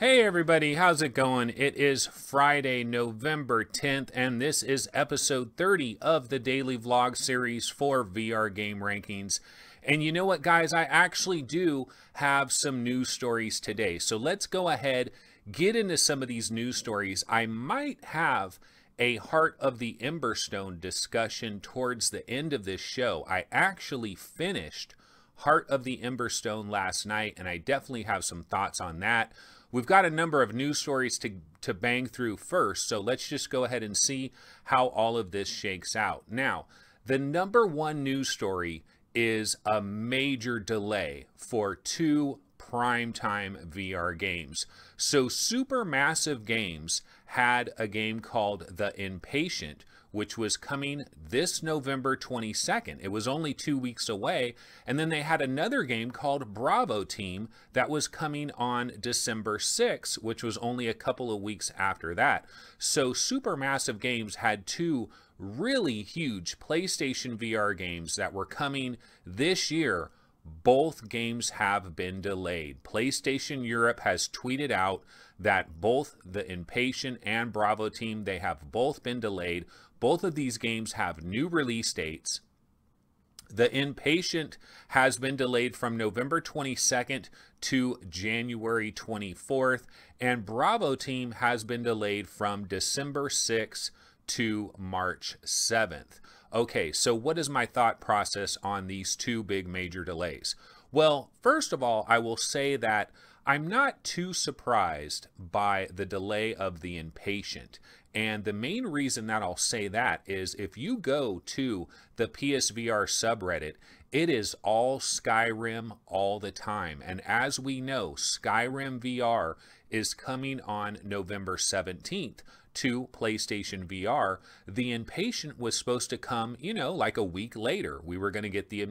Hey everybody, how's it going? It is Friday, November 10th, and this is episode 30 of the daily vlog series for VR game rankings. And you know what, guys? I actually do have some news stories today. So let's go ahead, get into some of these news stories. I might have a Heart of the Emberstone discussion towards the end of this show. I actually finished Heart of the Emberstone last night, and I definitely have some thoughts on that. We've got a number of news stories to bang through first, so let's just go ahead and see how all of this shakes out. Now, the number one news story is a major delay for two primetime VR games. So Supermassive Games had a game called The Inpatient, which was coming this November 22nd. It was only 2 weeks away. And then they had another game called Bravo Team that was coming on December 6th, which was only a couple of weeks after that. So Supermassive Games had two really huge PlayStation VR games that were coming this year. Both games have been delayed. PlayStation Europe has tweeted out that both The Inpatient and Bravo Team, they have both been delayed. Both of these games have new release dates. The Inpatient has been delayed from November 22nd to January 24th, and Bravo Team has been delayed from December 6th to March 7th. Okay, so what is my thought process on these two big major delays? Well, first of all, I will say that I'm not too surprised by the delay of The Inpatient. And the main reason that I'll say that is if you go to the PSVR subreddit, it is all Skyrim all the time. And as we know, Skyrim VR is coming on November 17th to PlayStation VR. The Inpatient was supposed to come, you know, like a week later. We were going to get the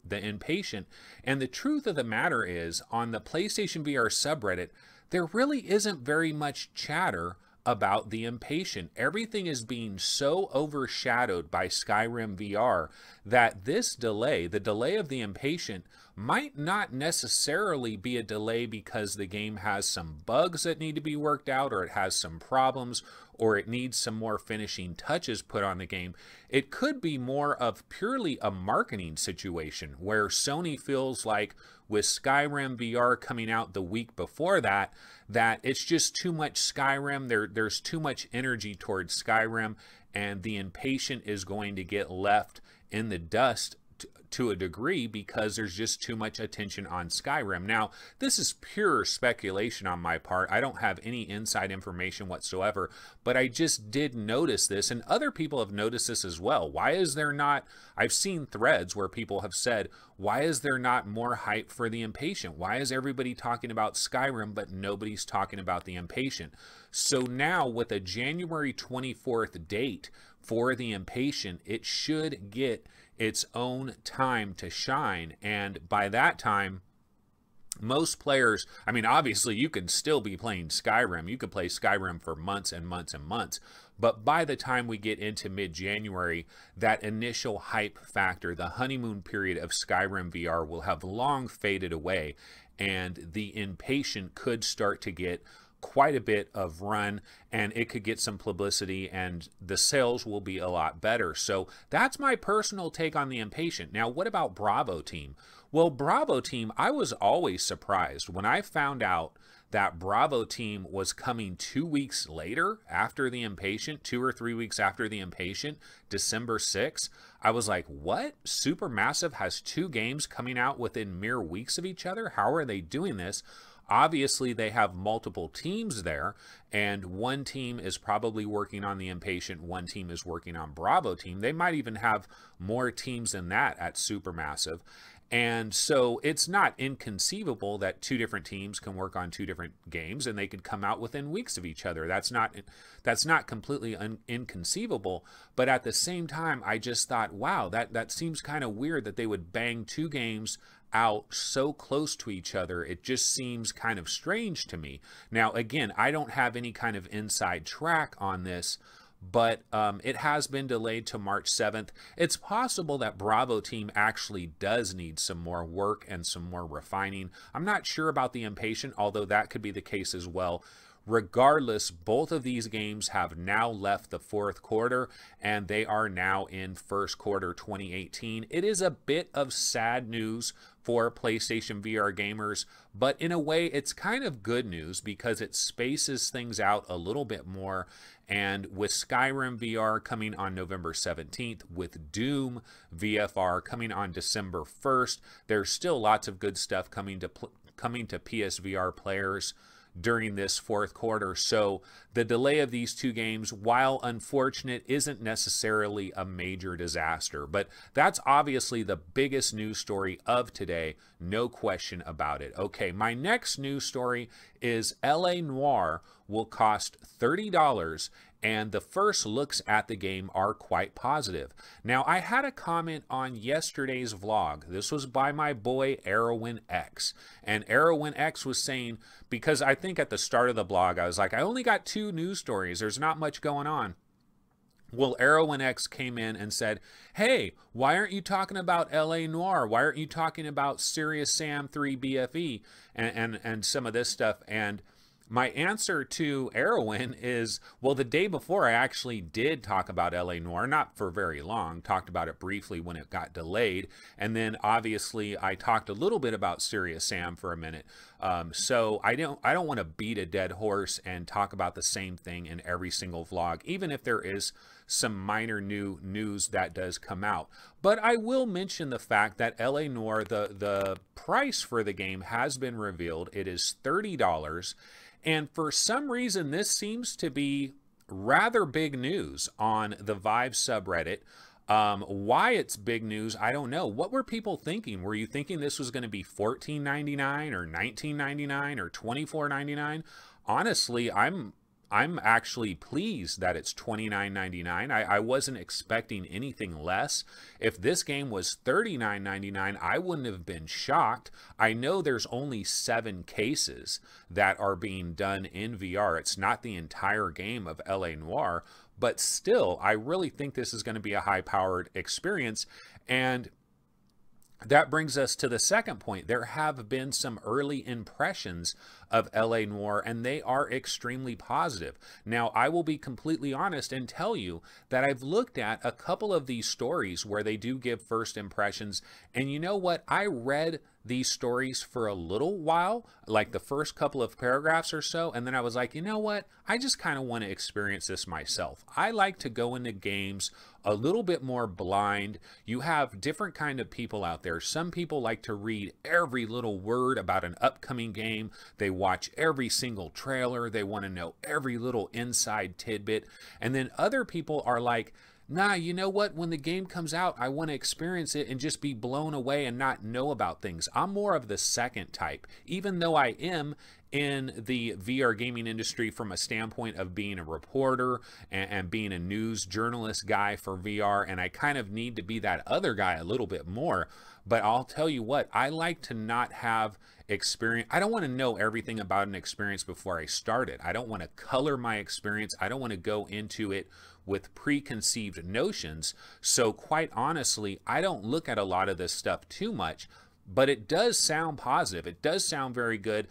Inpatient. And the truth of the matter is, on the PlayStation VR subreddit, there really isn't very much chatter about the Inpatient. Everything is being so overshadowed by Skyrim VR that this delay, the delay of the Inpatient, might not necessarily be a delay because the game has some bugs that need to be worked out, or it has some problems, or it needs some more finishing touches put on the game. It could be more of purely a marketing situation where Sony feels like with Skyrim VR coming out the week before that, that it's just too much Skyrim. There's too much energy towards Skyrim, and the Inpatient is going to get left in the dust to a degree because there's just too much attention on Skyrim. Now, this is pure speculation on my part. I don't have any inside information whatsoever, but I just did notice this, and other people have noticed this as well. Why is there not, I've seen threads where people have said, why is there not more hype for the Inpatient? Why is everybody talking about Skyrim, but nobody's talking about the Inpatient? So now with a January 24th date for the Inpatient, it should get its own time to shine. And by that time, most players, I mean, obviously you can still be playing Skyrim. You could play Skyrim for months and months and months. But by the time we get into mid-January, that initial hype factor, the honeymoon period of Skyrim VR will have long faded away. And the Inpatient could start to get quite a bit of run, and it could get some publicity, and the sales will be a lot better. So that's my personal take on the Inpatient. Now, what about Bravo Team? Well, Bravo Team, I was always surprised when I found out that Bravo Team was coming 2 weeks later after the Inpatient, 2 or 3 weeks after the Inpatient, December 6th. I was like, what? Supermassive has two games coming out within mere weeks of each other? How are they doing this? Obviously, they have multiple teams there, and one team is probably working on the Inpatient, one team is working on Bravo Team. They might even have more teams than that at Supermassive. And so it's not inconceivable that two different teams can work on two different games and they could come out within weeks of each other. That's not completely inconceivable. But at the same time, I just thought, wow, that seems kind of weird that they would bang two games out so close to each other. It just seems kind of strange to me. Now, again, I don't have any kind of inside track on this, but it has been delayed to March 7th. It's possible that Bravo Team actually does need some more work and some more refining. I'm not sure about the Inpatient, although that could be the case as well. Regardless, both of these games have now left the fourth quarter, and they are now in first quarter 2018. It is a bit of sad news for PlayStation VR gamers, but in a way it's kind of good news because it spaces things out a little bit more. And with Skyrim VR coming on November 17th, with Doom VFR coming on December 1st, there's still lots of good stuff coming to PSVR players during this fourth quarter. So the delay of these two games, while unfortunate, isn't necessarily a major disaster. But that's obviously the biggest news story of today, no question about it. Okay, my next news story is LA Noire will cost $30, and the first looks at the game are quite positive. Now, I had a comment on yesterday's vlog. This was by my boy Arrowin X, and Arrowin X was saying, because I think at the start of the blog I was like, I only got 2 news stories, there's not much going on. Well, Arrowin X came in and said, hey, why aren't you talking about LA Noire? Why aren't you talking about Serious Sam 3 BFE and some of this stuff? And my answer to Arrowin is, well, the day before I actually did talk about LA Noire, not for very long, talked about it briefly when it got delayed. And then obviously I talked a little bit about Serious Sam for a minute. So I don't want to beat a dead horse and talk about the same thing in every single vlog, even if there is some minor new news that does come out. But I will mention the fact that LA Noire, the price for the game has been revealed. It is $30. And for some reason, this seems to be rather big news on the Vive subreddit. Why it's big news, I don't know. What were people thinking? Were you thinking this was going to be $14.99 or $19.99 or $24.99? Honestly, I'm actually pleased that it's $29.99. I wasn't expecting anything less. If this game was $39.99, I wouldn't have been shocked. I know there's only 7 cases that are being done in VR. It's not the entire game of LA Noire, but still, I really think this is going to be a high-powered experience. And that brings us to the second point. There have been some early impressions of LA Noire, and they are extremely positive. Now, I will be completely honest and tell you that I've looked at a couple of these stories where they do give first impressions, and you know what? I read these stories for a little while, like the first couple of paragraphs or so, and then I was like, you know what? I just kind of want to experience this myself. I like to go into games a little bit more blind. You have different kind of people out there. Some people like to read every little word about an upcoming game. They watch every single trailer. They want to know every little inside tidbit. And then other people are like, nah, you know what? When the game comes out, I want to experience it and just be blown away and not know about things. I'm more of the second type, even though I am in the VR gaming industry from a standpoint of being a reporter and being a news journalist guy for VR, and I kind of need to be that other guy a little bit more. But I'll tell you what, I like to not have experience. I don't want to know everything about an experience before I start it. I don't want to color my experience. I don't want to go into it with preconceived notions. So quite honestly, I don't look at a lot of this stuff too much, but it does sound positive. It does sound very good.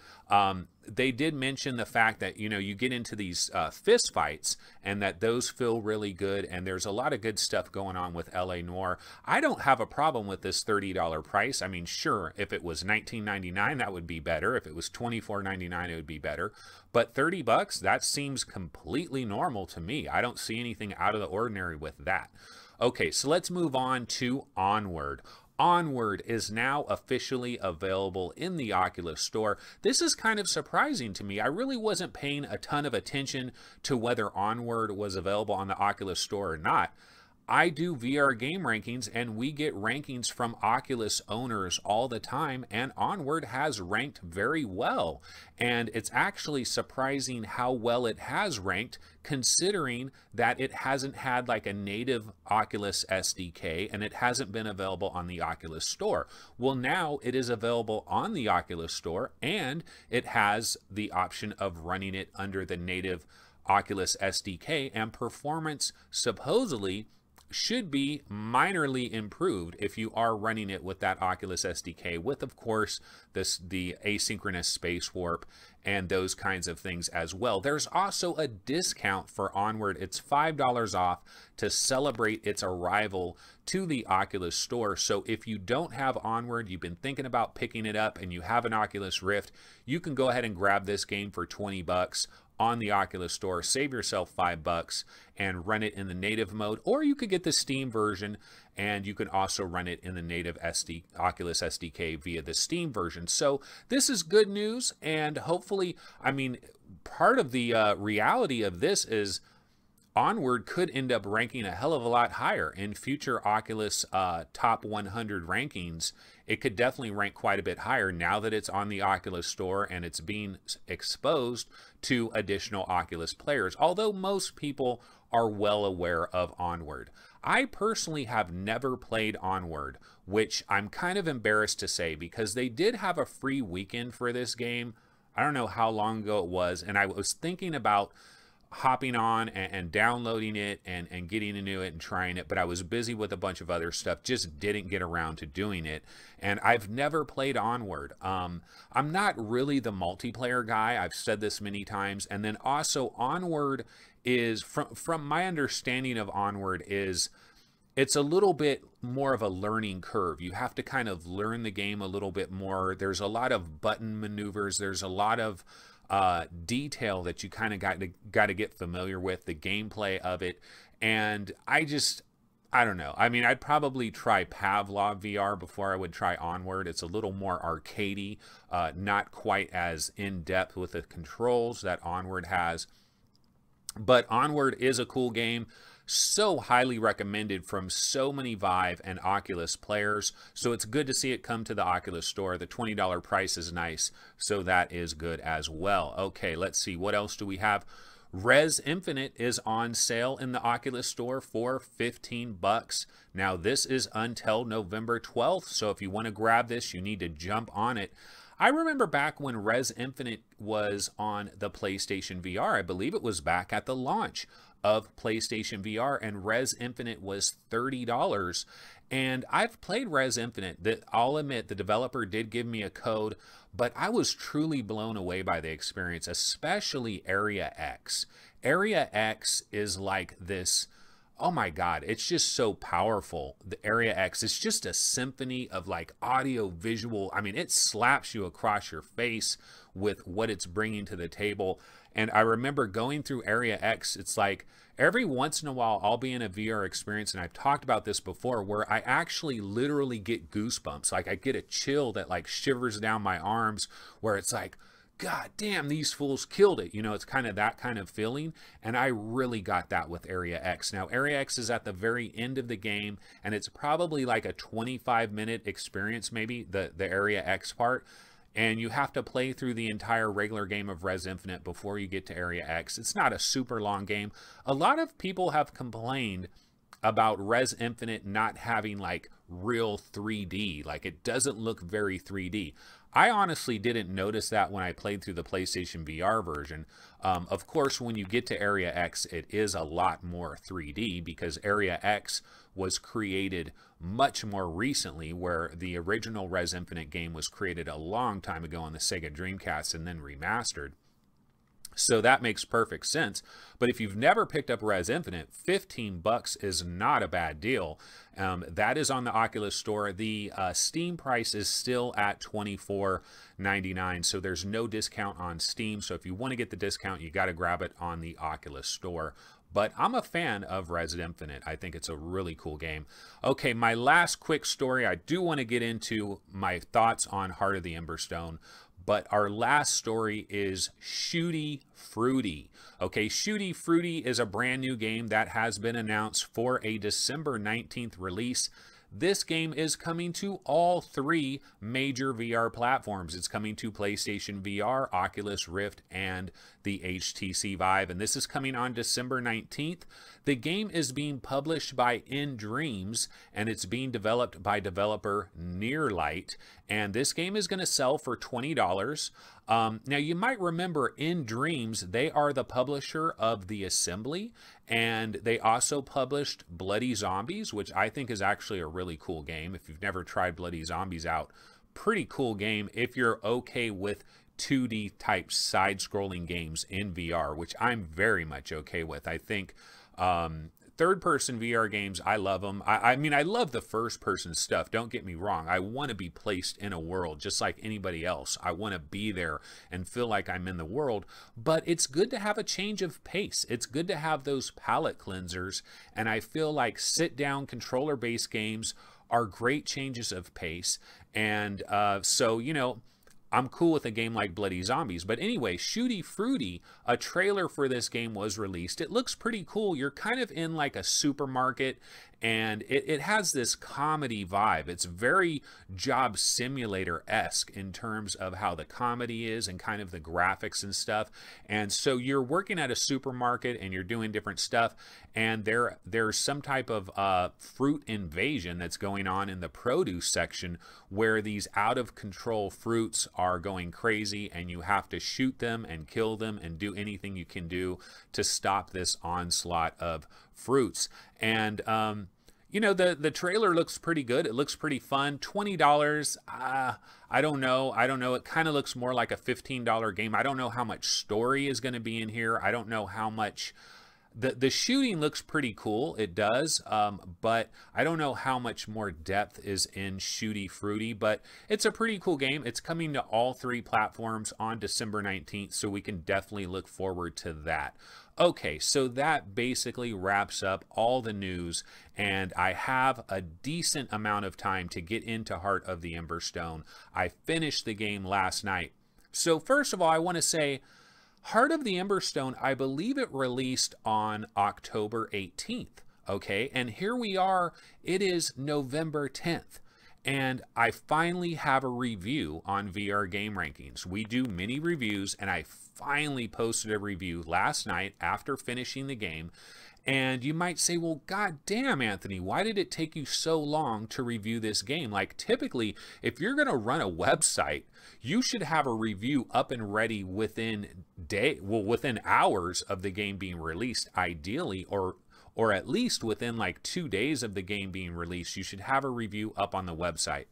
They did mention the fact that, you know, you get into these fist fights and that those feel really good. And there's a lot of good stuff going on with LA Noire. I don't have a problem with this $30 price. I mean, sure, if it was $19.99, that would be better. If it was $24.99, it would be better. But $30, that seems completely normal to me. I don't see anything out of the ordinary with that. Okay, so let's move on to Onward. Onward is now officially available in the Oculus Store. This is kind of surprising to me. I really wasn't paying a ton of attention to whether Onward was available on the Oculus Store or not. I do VR game rankings, and we get rankings from Oculus owners all the time, and Onward has ranked very well. And it's actually surprising how well it has ranked, considering that it hasn't had like a native Oculus SDK and it hasn't been available on the Oculus Store. Well, now it is available on the Oculus Store, and it has the option of running it under the native Oculus SDK, and performance supposedly should be minorly improved if you are running it with that Oculus SDK, with of course the asynchronous space warp and those kinds of things as well. There's also a discount for Onward. It's $5 off to celebrate its arrival to the Oculus store. So if you don't have Onward, you've been thinking about picking it up, and you have an Oculus Rift, you can go ahead and grab this game for 20 bucks on the Oculus store, save yourself $5 and run it in the native mode, or you could get the Steam version and you can also run it in the native Oculus SDK via the Steam version. So this is good news, and hopefully, I mean, part of the reality of this is Onward could end up ranking a hell of a lot higher in future Oculus top 100 rankings. It could definitely rank quite a bit higher now that it's on the Oculus store and it's being exposed to additional Oculus players, although most people are well aware of Onward. I personally have never played Onward, which I'm kind of embarrassed to say, because they did have a free weekend for this game. I don't know how long ago it was, and I was thinking about hopping on and downloading it and getting into it and trying it, but I was busy with a bunch of other stuff, just didn't get around to doing it. And I've never played Onward. I'm not really the multiplayer guy. I've said this many times. And then also Onward is, from my understanding of Onward, is it's a little bit more of a learning curve. You have to kind of learn the game a little bit more. There's a lot of button maneuvers. There's a lot of detail that you kind of got to get familiar with, the gameplay of it. And I don't know. I mean, I'd probably try Pavlov VR before I would try Onward. It's a little more arcadey, not quite as in-depth with the controls that Onward has. But Onward is a cool game. So highly recommended from so many Vive and Oculus players. So it's good to see it come to the Oculus store. The $20 price is nice, so that is good as well. Okay, let's see. What else do we have? Res Infinite is on sale in the Oculus store for 15 bucks. Now, this is until November 12th, so if you want to grab this, you need to jump on it. I remember back when Res Infinite was on the PlayStation VR. I believe it was back at the launch of PlayStation VR, and Res Infinite was $30. And I've played Res Infinite. I'll admit, the developer did give me a code, but I was truly blown away by the experience, especially Area X. Area X is like this, oh my God, it's just so powerful. The Area X is just a symphony of like audio, visual. I mean, it slaps you across your face with what it's bringing to the table. And I remember going through Area X, it's like every once in a while I'll be in a VR experience, and I've talked about this before, where I actually literally get goosebumps. Like I get a chill that like shivers down my arms, where it's like, God damn, these fools killed it. You know, it's kind of that kind of feeling. And I really got that with Area X. Now, Area X is at the very end of the game, and it's probably like a 25-minute experience, maybe, the Area X part. And you have to play through the entire regular game of Res Infinite before you get to Area X. It's not a super long game. A lot of people have complained about Res Infinite not having like real 3D. Like it doesn't look very 3D. I honestly didn't notice that when I played through the PlayStation VR version. Of course, when you get to Area X, it is a lot more 3D because Area X was created much more recently, where the original Res Infinite game was created a long time ago on the Sega Dreamcast and then remastered. So that makes perfect sense. But if you've never picked up Res Infinite, 15 bucks is not a bad deal. That is on the Oculus store. The Steam price is still at $24.99, so there's no discount on Steam. So if you want to get the discount, you got to grab it on the Oculus store. But I'm a fan of Res Infinite. I think it's a really cool game. Okay, my last quick story. I do want to get into my thoughts on Heart of the Emberstone. But our last story is Shooty Fruity. Okay, Shooty Fruity is a brand new game that has been announced for a December 19th release. This game is coming to all three major VR platforms. It's coming to PlayStation VR, Oculus Rift, and the HTC Vive. And this is coming on December 19th. The game is being published by In Dreams, and it's being developed by developer Nearlight. And this game is going to sell for $20. Now, you might remember In Dreams, they are the publisher of The Assembly, and they also published Bloody Zombies, which I think is actually a really cool game. If you've never tried Bloody Zombies out, pretty cool game if you're okay with 2D type side-scrolling games in VR, which I'm very much okay with. I think third-person VR games, I love them. I mean, I love the first-person stuff. Don't get me wrong. I want to be placed in a world just like anybody else. I want to be there and feel like I'm in the world. But it's good to have a change of pace. It's good to have those palate cleansers. And I feel like sit-down controller-based games are great changes of pace. And so, you know, I'm cool with a game like Bloody Zombies. But anyway, Shooty Fruity, a trailer for this game was released. It looks pretty cool. You're kind of in like a supermarket, and it has this comedy vibe. It's very Job Simulator-esque in terms of how the comedy is and kind of the graphics and stuff. And so you're working at a supermarket and you're doing different stuff, and there's some type of fruit invasion that's going on in the produce section where these out-of-control fruits are going crazy, and you have to shoot them and kill them and do anything you can do to stop this onslaught of fruits. And you know, the trailer looks pretty good. It looks pretty fun. $20, I don't know. It kind of looks more like a $15 game. I don't know how much story is going to be in here. I don't know how much. The shooting looks pretty cool. It does, but I don't know how much more depth is in Shooty Fruity, but it's a pretty cool game. It's coming to all 3 platforms on December 19th, so we can definitely look forward to that. Okay, so that basically wraps up all the news, and I have a decent amount of time to get into Heart of the Emberstone. I finished the game last night. So first of all, I want to say, Heart of the Emberstone, I believe it released on October 18th, okay? And here we are, it is November 10th. And I finally have a review on VR Game Rankings. We do mini reviews, and I finally posted a review last night after finishing the game. And you might say, well, god damn, Anthony, why did it take you so long to review this game? Like, typically, if you're going to run a website, you should have a review up and ready within within hours of the game being released, ideally, or at least within like 2 days of the game being released. You should have a review up on the website.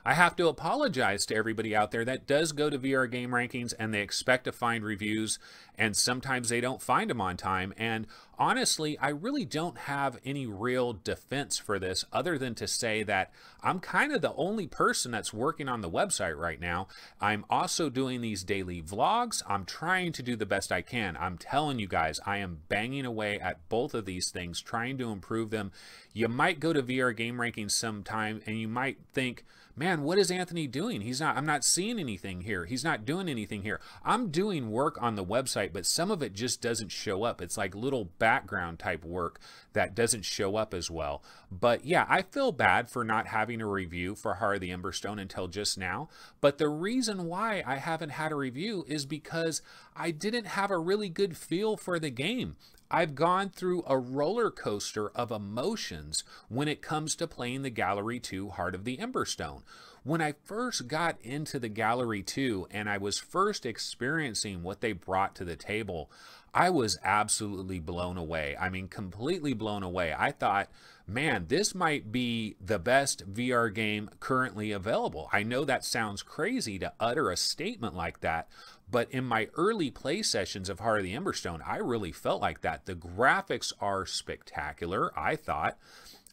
I have to apologize to everybody out there that does go to VR Game Rankings and they expect to find reviews, and sometimes they don't find them on time. And honestly, I really don't have any real defense for this other than to say that I'm kind of the only person that's working on the website right now. I'm also doing these daily vlogs. I'm trying to do the best I can. I'm telling you guys, I am banging away at both of these things, trying to improve them. You might go to VR Game Rankings sometime and you might think, man, what is Anthony doing? I'm not seeing anything here. He's not doing anything here. I'm doing work on the website, but some of it just doesn't show up. It's like little background type work that doesn't show up as well. But yeah, I feel bad for not having a review for Heart of the Emberstone until just now. But the reason why I haven't had a review is because I didn't have a really good feel for the game. I've gone through a roller coaster of emotions when it comes to playing the Gallery 2 Heart of the Emberstone. When I first got into the Gallery 2 and I was first experiencing what they brought to the table, I was absolutely blown away. I mean, completely blown away. I thought, man, this might be the best VR game currently available. I know that sounds crazy to utter a statement like that, but in my early play sessions of Heart of the Emberstone, I really felt like that. The graphics are spectacular, I thought.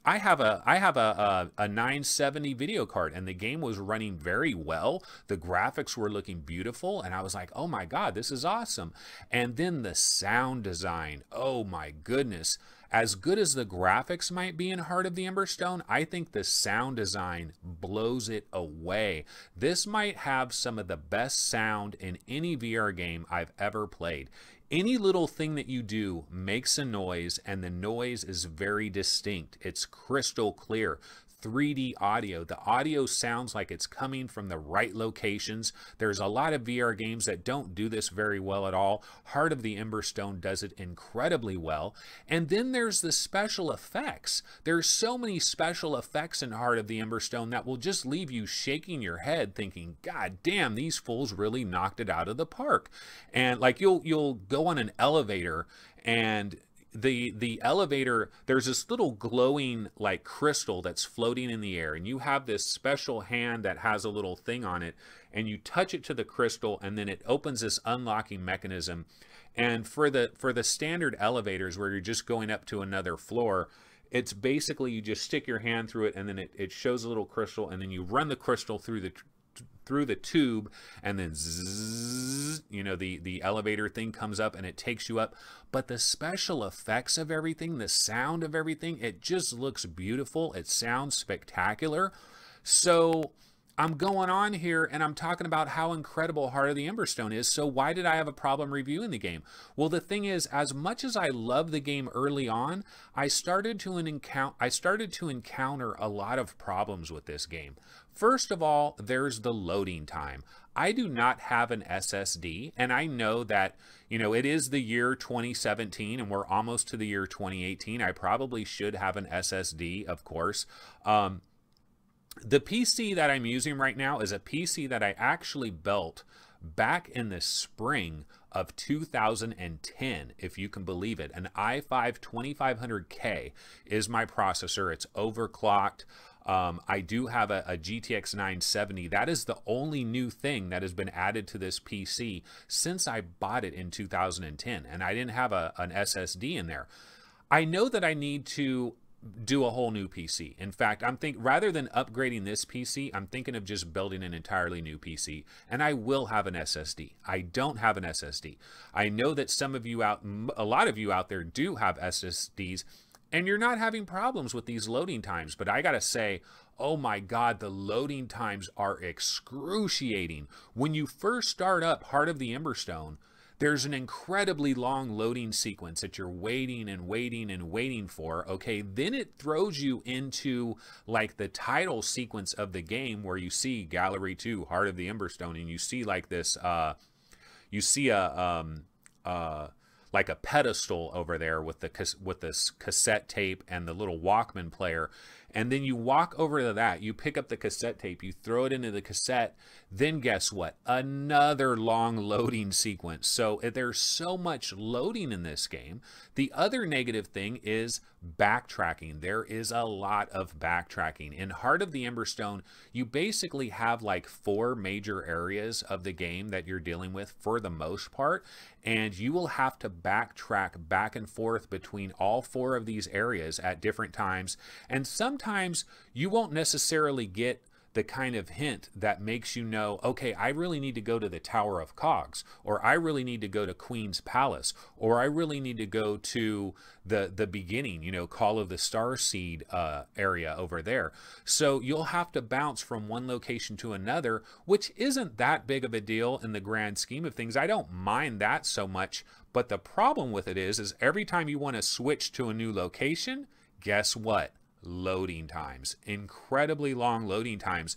I have a 970 video card, and the game was running very well. The graphics were looking beautiful, and I was like, oh my god, this is awesome. And then the sound design, oh my goodness. As good as the graphics might be in Heart of the Emberstone, I think the sound design blows it away. This might have some of the best sound in any VR game I've ever played. Any little thing that you do makes a noise, and the noise is very distinct. It's crystal clear. 3D audio. The audio sounds like it's coming from the right locations. There's a lot of VR games that don't do this very well at all. Heart of the Emberstone does it incredibly well. And then there's the special effects. There's so many special effects in Heart of the Emberstone that will just leave you shaking your head thinking, God damn, these fools really knocked it out of the park. And like you'll go on an elevator, and the elevator, there's this little glowing like crystal that's floating in the air, and you have this special hand that has a little thing on it, and you touch it to the crystal, and then it opens this unlocking mechanism. And for the standard elevators where you're just going up to another floor, it's basically you just stick your hand through it, and then it shows a little crystal, and then you run the crystal through the tube, and then zzz, you know, the elevator thing comes up and it takes you up. But the special effects of everything, the sound of everything, it just looks beautiful. It sounds spectacular. So I'm going on here and I'm talking about how incredible Heart of the Emberstone is. So why did I have a problem reviewing the game? Well, the thing is, as much as I love the game early on, I started to encounter a lot of problems with this game. First of all, there's the loading time. I do not have an SSD, and I know that, you know, it is the year 2017 and we're almost to the year 2018. I probably should have an SSD, of course. The PC that I'm using right now is a PC that I actually built back in the spring of 2010, if you can believe it. An i5 2500K is my processor. It's overclocked. I do have a GTX 970. That is the only new thing that has been added to this PC since I bought it in 2010, and I didn't have an SSD in there. I know that I need to do a whole new PC. In fact, rather than upgrading this PC, I'm thinking of just building an entirely new PC, and I will have an SSD. I don't have an SSD. I know that a lot of you out there do have SSDs, and you're not having problems with these loading times. But I gotta say, oh my God, the loading times are excruciating. When you first start up Heart of the Emberstone, there's an incredibly long loading sequence that you're waiting and waiting and waiting for. Okay, then it throws you into like the title sequence of the game where you see Gallery 2, Heart of the Emberstone, and you see like this, you see like a pedestal over there with this cassette tape and the little Walkman player. And then you walk over to that, you pick up the cassette tape, you throw it into the cassette, then guess what? Another long loading sequence. So there's so much loading in this game. The other negative thing is backtracking. There is a lot of backtracking. In Heart of the Emberstone, you basically have like 4 major areas of the game that you're dealing with for the most part, and you will have to backtrack back and forth between all 4 of these areas at different times, and sometimes you won't necessarily get the kind of hint that makes you know, okay, I really need to go to the Tower of Cogs, or I really need to go to Queen's Palace, or I really need to go to the beginning, you know, Call of the Starseed area over there. So you'll have to bounce from one location to another, which isn't that big of a deal in the grand scheme of things. I don't mind that so much, but the problem with it is every time you want to switch to a new location, guess what? Loading times, incredibly long loading times.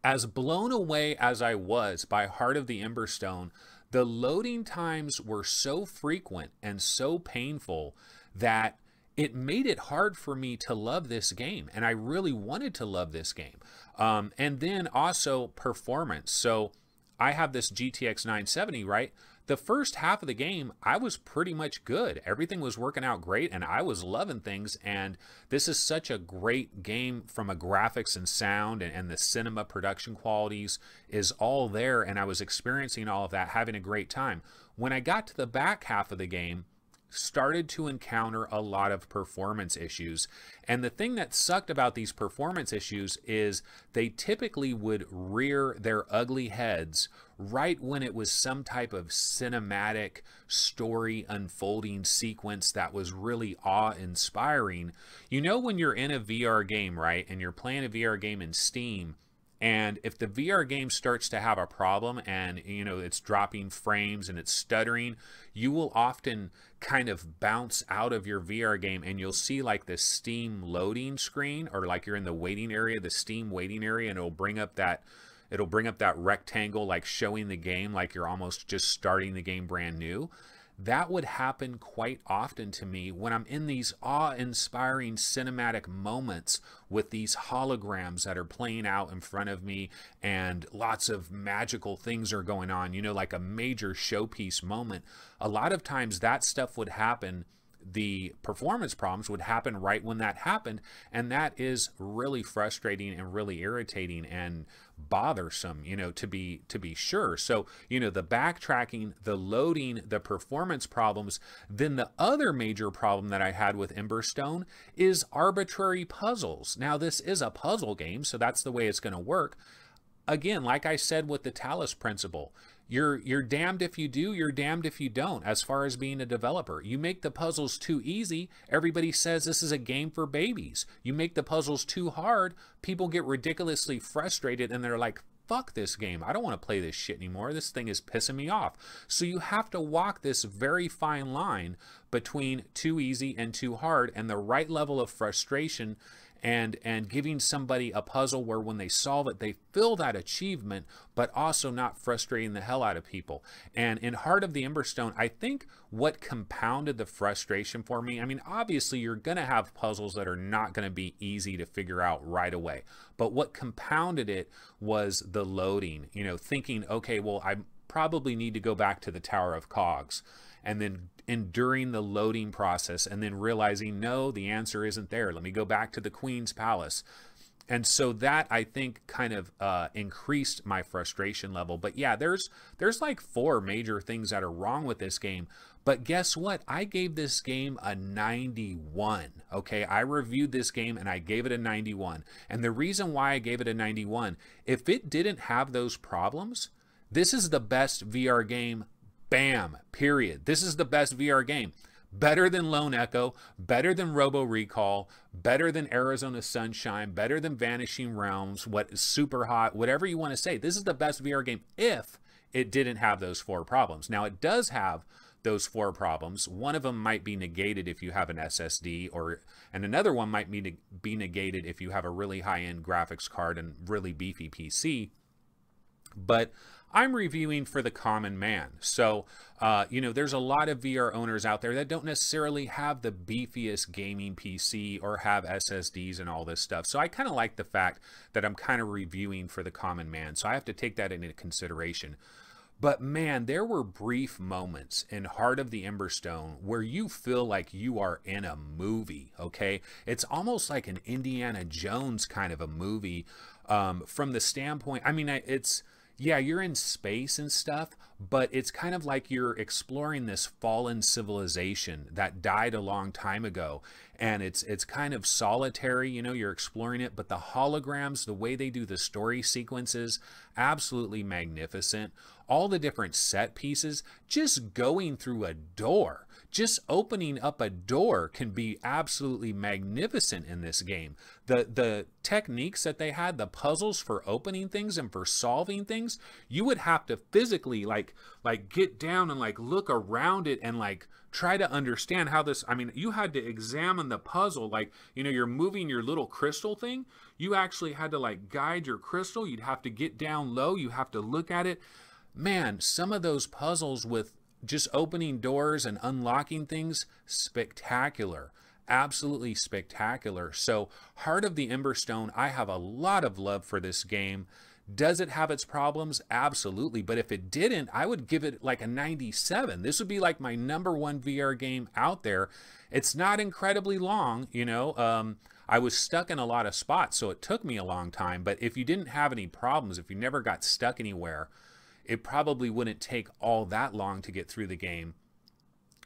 As blown away as I was by Heart of the Emberstone, the loading times were so frequent and so painful that it made it hard for me to love this game, and I really wanted to love this game. And then also performance. So I have this GTX 970, right? The first half of the game, I was pretty much good. Everything was working out great, and I was loving things. And this is such a great game from a graphics and sound, and the cinema production qualities is all there. And I was experiencing all of that, having a great time. When I got to the back half of the game, started to encounter a lot of performance issues. And the thing that sucked about these performance issues is they typically would rear their ugly heads right when it was some type of cinematic story unfolding sequence that was really awe-inspiring. You know, when you're in a VR game, right, and you're playing a VR game in Steam, And if the VR game starts to have a problem and, you know, it's dropping frames and it's stuttering, you will often kind of bounce out of your VR game and you'll see like the Steam loading screen, or like you're in the waiting area, the Steam waiting area, and it'll bring up that rectangle like showing the game like you're almost just starting the game brand new. That would happen quite often to me when I'm in these awe-inspiring cinematic moments with these holograms that are playing out in front of me and lots of magical things are going on, you know, like a major showpiece moment. A lot of times that stuff would happen, the performance problems would happen right when that happened, and that is really frustrating and really irritating and bothersome, you know, to be sure. So, you know, the backtracking, the loading, the performance problems. Then the other major problem that I had with Emberstone is arbitrary puzzles. Now, this is a puzzle game, so that's the way it's going to work. Again, like I said with the Talus principle, you're damned if you do, you're damned if you don't, as far as being a developer. You make the puzzles too easy, everybody says this is a game for babies. You make the puzzles too hard, people get ridiculously frustrated and they're like, fuck this game, I don't want to play this shit anymore, this thing is pissing me off. So you have to walk this very fine line between too easy and too hard, and the right level of frustration, and giving somebody a puzzle where when they solve it, they feel that achievement, but also not frustrating the hell out of people. And in Heart of the Emberstone, I think what compounded the frustration for me, I mean, obviously you're going to have puzzles that are not going to be easy to figure out right away. But what compounded it was the loading, you know, thinking, okay, well, I probably need to go back to the Tower of Cogs, and then enduring the loading process and then realizing, no, the answer isn't there. Let me go back to the Queen's Palace. And so that, I think, kind of increased my frustration level. But yeah, there's like 4 major things that are wrong with this game. But guess what? I gave this game a 91. Okay, I reviewed this game and I gave it a 91. And the reason why I gave it a 91, if it didn't have those problems, this is the best VR game. Bam, period. This is the best VR game. Better than Lone Echo, better than Robo Recall, better than Arizona Sunshine, better than Vanishing Realms, what is Super Hot, whatever you want to say. This is the best VR game if it didn't have those 4 problems. Now, it does have those 4 problems. One of them might be negated if you have an SSD, and another one might be negated if you have a really high-end graphics card and really beefy PC. But I'm reviewing for the common man. So, you know, there's a lot of VR owners out there that don't necessarily have the beefiest gaming PC or have SSDs and all this stuff. So I kind of like the fact that I'm kind of reviewing for the common man. So I have to take that into consideration. But man, there were brief moments in Heart of the Emberstone where you feel like you are in a movie, okay? It's almost like an Indiana Jones kind of a movie from the standpoint, I mean, yeah, you're in space and stuff, but it's kind of like you're exploring this fallen civilization that died a long time ago. And it's kind of solitary, you know, you're exploring it, but the holograms, the way they do the story sequences, absolutely magnificent. All the different set pieces, just going through a door, just opening up a door can be absolutely magnificent in this game. The techniques that they had, the puzzles for opening things and for solving things, you would have to physically like get down and like look around it and like try to understand how this, I mean, you had to examine the puzzle, like, you know, you're moving your little crystal thing, you actually had to like guide your crystal, you'd have to get down low, you have to look at it. Man, some of those puzzles with just opening doors and unlocking things, spectacular. Absolutely spectacular. So, Heart of the Emberstone, I have a lot of love for this game. Does it have its problems? Absolutely. But if it didn't, I would give it like a 97. This would be like my #1 VR game out there. It's not incredibly long, you know. I was stuck in a lot of spots, so it took me a long time. But if you didn't have any problems, if you never got stuck anywhere, it probably wouldn't take all that long to get through the game.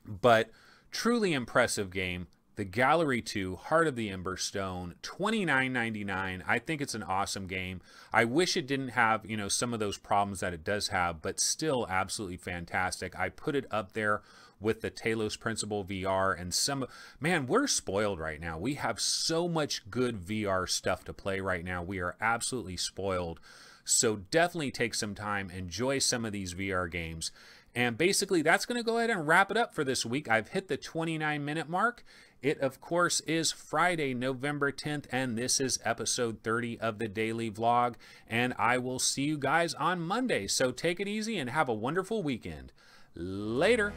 But truly impressive game. The Gallery 2, Heart of the Emberstone, $29.99. I think it's an awesome game. I wish it didn't have, you know, some of those problems that it does have, but still absolutely fantastic. I put it up there with the Talos Principle VR and man, we're spoiled right now. We have so much good VR stuff to play right now. We are absolutely spoiled. So definitely take some time, enjoy some of these VR games. And basically that's going to go ahead and wrap it up for this week. I've hit the 29-minute mark. It, of course, is Friday, November 10th, and this is episode 30 of the daily vlog. And I will see you guys on Monday. So take it easy and have a wonderful weekend. Later.